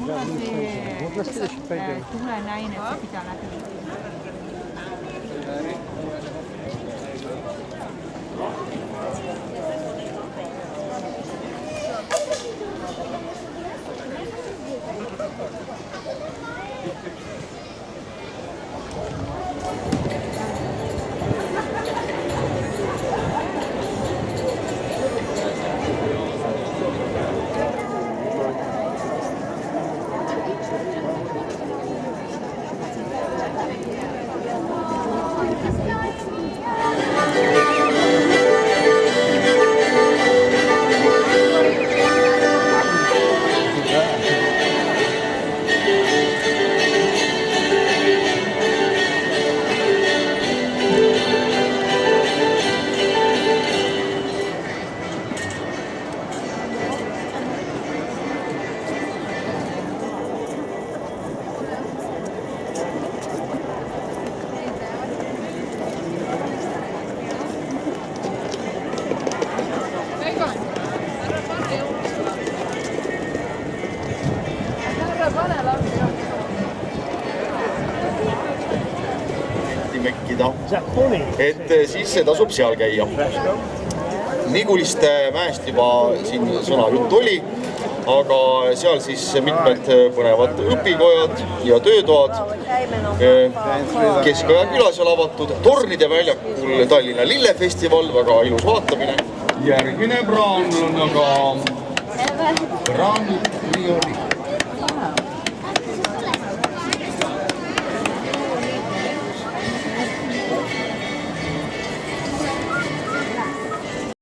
tulenäine, et see pida läbi. Mekkida, et siis tasub seal käia. Niguliste mäest juba siin sõna jutt oli, aga seal siis mitmed põnevad õpikojad ja töötoad. Keskaja külas on avatud Tornide väljakul Tallinna Lillefestival, väga ilus vaatamine. Järgmine praam on aga praam Rioli.